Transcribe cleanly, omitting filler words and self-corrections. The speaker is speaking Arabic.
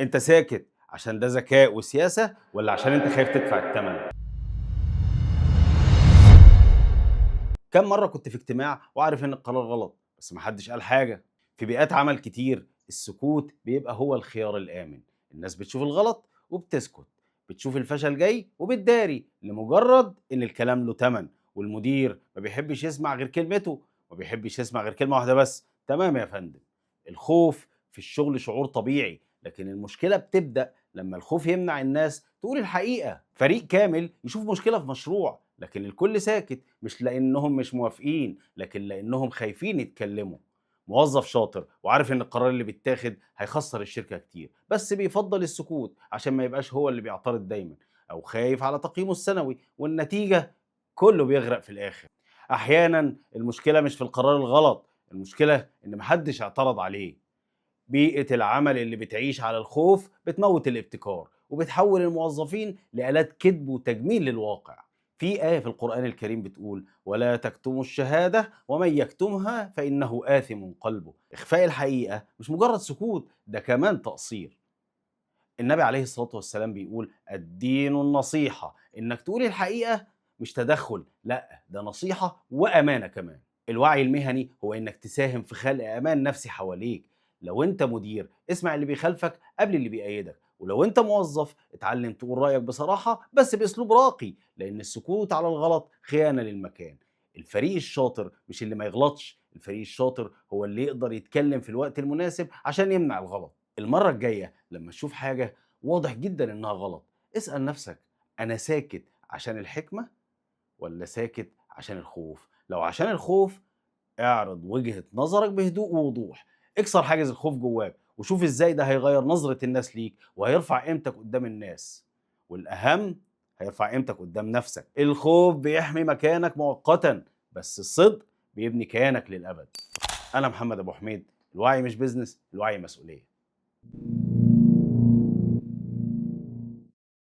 أنت ساكت عشان ده ذكاء وسياسة والّا عشان أنت خايف تدفع التمن؟ كام مرّة كنت في اجتماع وعارف إن القرار غلط، بس ما حدش قال حاجة؟ في بيئات عمل كتير السكوت بيبقى هو الخيار الآمن، الناس بتشوف الغلط وبتسكت، بتشوف الفشل جاي وبتداري لمجرد إن الكلام له تمن، والمدير ما بيحبش يسمع غير كلمته، ما بيحبش يسمع غير كلمة واحدة بس، تمام يا فندم. الخوف في الشغل شعور طبيعي، لكن المشكلة بتبدأ لما الخوف يمنع الناس تقول الحقيقة. فريق كامل يشوف مشكلة في مشروع لكن الكل ساكت، مش لانهم مش موافقين لكن لانهم خايفين يتكلموا. موظف شاطر وعارف ان القرار اللي بيتاخد هيخسر الشركة كتير بس بيفضل السكوت عشان ما يبقاش هو اللي بيعترض دايما، او خايف على تقييمه السنوي والنتيجة كله بيغرق في الاخر. احيانا المشكلة مش في القرار الغلط، المشكلة ان محدش اعترض عليه. بيئة العمل اللي بتعيش على الخوف بتموت الابتكار وبتحول الموظفين لآلات كذب وتجميل للواقع. في آية في القرآن الكريم بتقول ولا تكتموا الشهادة ومن يكتمها فإنه آثم قلبه. إخفاء الحقيقة مش مجرد سكوت، ده كمان تقصير. النبي عليه الصلاة والسلام بيقول الدين النصيحة، إنك تقول الحقيقة مش تدخل، لا ده نصيحة وأمانة كمان. الوعي المهني هو إنك تساهم في خلق أمان نفسي حواليك. لو أنت مدير اسمع اللي بيخالفك قبل اللي بيأيدك، ولو أنت موظف اتعلم تقول رأيك بصراحة بس بأسلوب راقي، لأن السكوت على الغلط خيانة للمكان. الفريق الشاطر مش اللي ما يغلطش، الفريق الشاطر هو اللي يقدر يتكلم في الوقت المناسب عشان يمنع الغلط. المرة الجاية لما تشوف حاجة واضح جدًا إنها غلط، اسأل نفسك أنا ساكت عشان الحكمة والّا ساكت عشان الخوف؟ لو عشان الخوف اعرض وجهة نظرك بهدوء ووضوح، اكسر حاجز الخوف جواك وشوف إزاي ده هيغيّر نظرة الناس ليك وهيرفع قيمتك قدّام الناس، والأهم هيرفع قيمتك قدّام نفسك. الخوف بيحمي مكانك مؤقتًا، بس الصدق بيبني كيانك للأبد. أنا محمد أبو حميد، الوعي مش business، الوعي مسؤولية.